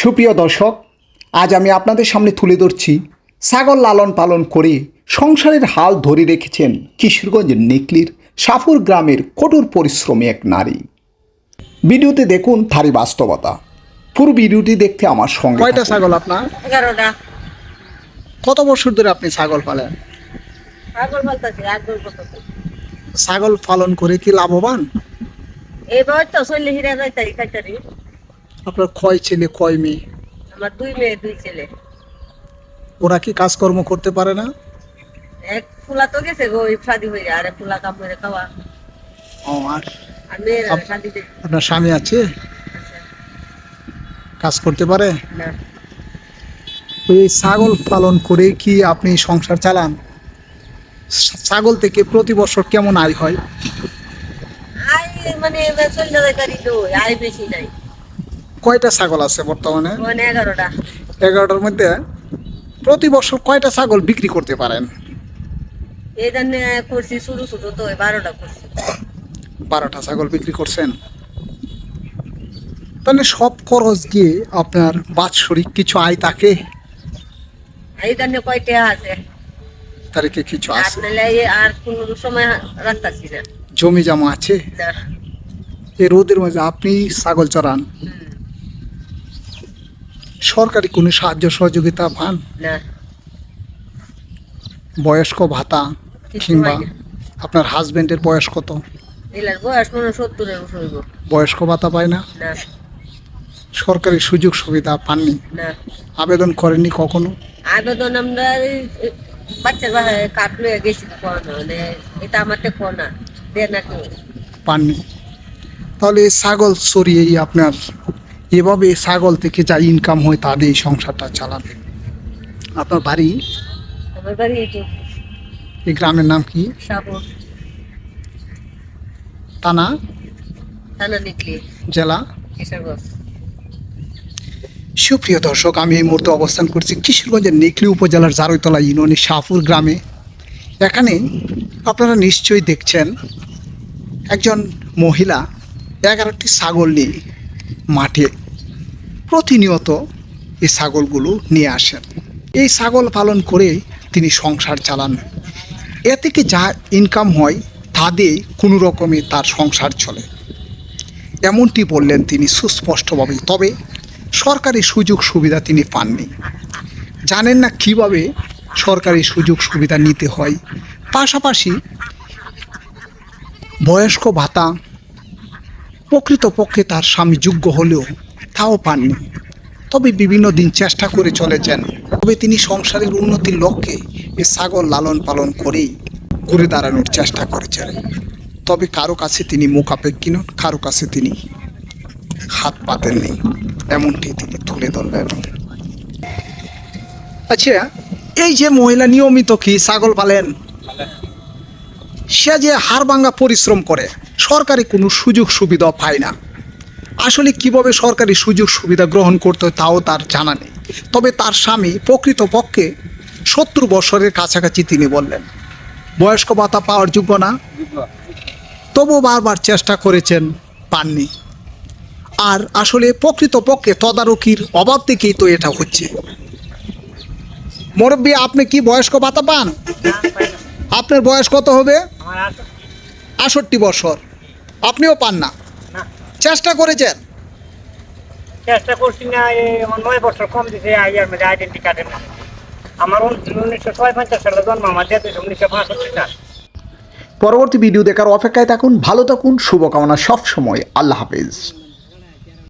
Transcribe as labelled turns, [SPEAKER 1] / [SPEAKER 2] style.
[SPEAKER 1] সুপ্রিয় দর্শক, আজ আমি আপনাদের সামনে তুলে ধরছি ছাগল লালন পালন করে সংসারের হাল ধরে রেখেছেন কিশোরগঞ্জের নেকলির সাফুর গ্রামের কঠোর পরিশ্রমী এক নারী। ভিডিওতে দেখুন তারই বাস্তবতা। পুরো ভিডিওটি দেখতে আমার সঙ্গে
[SPEAKER 2] কয়টা ছাগল আপনার?
[SPEAKER 3] 11টা।
[SPEAKER 2] কত বছর ধরে আপনি ছাগল পালেন?
[SPEAKER 3] ছাগল পালতাছি 8 বছর।
[SPEAKER 2] ছাগল পালন করে কি লাভবান?
[SPEAKER 3] এবার তো চলে হিরা যাইতারি খাইতারি।
[SPEAKER 2] আপনার কয় ছেলে কয় মেয়ে?
[SPEAKER 3] আমার 2 মেয়ে 2 ছেলে।
[SPEAKER 2] ওরা কি কাজকর্ম করতে পারে না?
[SPEAKER 3] এক ফুলা তো গেছে গো শাদি হইয়া, আর ফুলা কাম করে খাওয়া।
[SPEAKER 2] ও, আর
[SPEAKER 3] আর মেয়েরা শাদি দে
[SPEAKER 2] আপনার স্বামী আছে, কাজ করতে পারে?
[SPEAKER 3] না।
[SPEAKER 2] ওই ছাগল পালন করে কি আপনি সংসার চালান? ছাগল থেকে প্রতি বছর কেমন আয় হয়?
[SPEAKER 3] আই মানে এবার চলে যাইতারি তো, আই বেশি নাই।
[SPEAKER 2] কয়টা ছাগল আছে বর্তমানে?
[SPEAKER 3] মানে 11টা।
[SPEAKER 2] 11টার মধ্যে প্রতি বছর কয়টা ছাগল বিক্রি করতে পারেন?
[SPEAKER 3] এই জন্য করছি শুরু শুরু তো 12টা করছি।
[SPEAKER 2] 12টা ছাগল বিক্রি করছেন। তাহলে সব খরচ গিয়ে আপনার বাৎসরিক কিছু আয় থাকে?
[SPEAKER 3] এই জন্য কয়টা আছে
[SPEAKER 2] তারিখে কিছু আছে?
[SPEAKER 3] আপনার আর কোন সময় রাখতাছি না।
[SPEAKER 2] জমি জমা আছে?
[SPEAKER 3] না।
[SPEAKER 2] এই রোদের মাঝে আপনি ছাগল চড়ান, সরকারি কোনো সাহায্য সহযোগিতা পান?
[SPEAKER 3] না।
[SPEAKER 2] বয়স্ক ভাতা
[SPEAKER 3] কিছু
[SPEAKER 2] কিংবা
[SPEAKER 3] হয় না।
[SPEAKER 2] আপনার হাজবেন্ডের বয়স কত?
[SPEAKER 3] এলার বয়স মনে 70-এর উপর হইব।
[SPEAKER 2] বয়স্ক ভাতা পায় না?
[SPEAKER 3] না।
[SPEAKER 2] সরকারি সুযোগ সুবিধা পাননি?
[SPEAKER 3] না।
[SPEAKER 2] আবেদন করেননি কখনো?
[SPEAKER 3] আবেদন আমরা বাচ্চার বাসায় কাঠ লয়ে গেছি পড়ানো, মানে এটা আমার তো কোনা দেয় না কেউ।
[SPEAKER 2] পাননি। তাহলে এই ছাগল চড়িয়েই আপনার এভাবে ছাগল থেকে যা ইনকাম হয় তা দিয়ে সংসারটা চালান। আপনার বাড়ি?
[SPEAKER 3] আমার বাড়ি এইটু
[SPEAKER 2] এই গ্রামের নাম কি?
[SPEAKER 3] সাপুর
[SPEAKER 2] থানা?
[SPEAKER 3] থানা নিকলি,
[SPEAKER 2] জেলা?
[SPEAKER 3] কিশোরগঞ্জ।
[SPEAKER 2] সুপ্রিয় দর্শক, আমি এই মুহূর্তে অবস্থান করছি কিশোরগঞ্জের নেকলি উপজেলার জারৈতলা ইউনিয়নের শাহপুর গ্রামে। এখানে আপনারা নিশ্চয়ই দেখছেন একজন মহিলা 11টি ছাগল নিয়ে মাঠে প্রতিনিয়ত এই ছাগলগুলো নিয়ে আসেন। এই ছাগল পালন করে তিনি সংসার চালান। এ থেকে যা ইনকাম হয় তা দিয়ে কোনো রকমে তার সংসার চলে, এমনটি বললেন তিনি সুস্পষ্টভাবে। তবে সরকারি সুযোগ সুবিধা তিনি পাননি, জানেন না কিভাবে সরকারি সুযোগ সুবিধা নিতে হয়। পাশাপাশি বয়স্ক ভাতা প্রকৃতপক্ষে তার স্বামী যোগ্য হলেও তাও পাননি। তবে বিভিন্ন দিন চেষ্টা করে চলেছেন। তবে তিনি সংসারের উন্নতির লক্ষ্যে এই ছাগল লালন পালন করেই ঘুরে দাঁড়ানোর চেষ্টা করেছেন। তবে কারো কাছে তিনি মুখাপেক্ষী নন, কারো কাছে তিনি হাত পাতেননি, এমনটি তিনি তুলে ধরলেন। আচ্ছা, এই যে মহিলা নিয়মিত কি ছাগল পালেন, সে যে হাড়ভাঙা পরিশ্রম করে সরকারি কোনো সুযোগ সুবিধা পায় না। আসলে কিভাবে সরকারি সুযোগ সুবিধা গ্রহণ করতে হয় তাও তার জানা নেই। তবে তার স্বামী প্রকৃতপক্ষে 70 বছরের কাছাকাছি, তিনি বললেন বয়স্ক ভাতা পাওয়ার যোগ্য না, তবুও বারবার চেষ্টা করেছেন, পাননি। আর আসলে প্রকৃতপক্ষে তদারকির অভাব থেকেই তো এটা হচ্ছে। মুরব্বী, আপনি কি বয়স্ক ভাতা পান? আপনার বয়স কত হবে? 68 বছর। আপনিও পান না? চেষ্টা করেছেন?
[SPEAKER 4] চেষ্টা করছি না, আমার 9 বছর কম দিছে আইয়ার মধ্যে আইডেন্টি কার্ডের নাম। আমার 1956 সালে জন্ম, আমার 1965 সাল।
[SPEAKER 1] পরবর্তী ভিডিও দেখার অপেক্ষায় থাকুন। ভালো থাকুন, শুভকামনা সব সময়। আল্লাহ হাফেজ।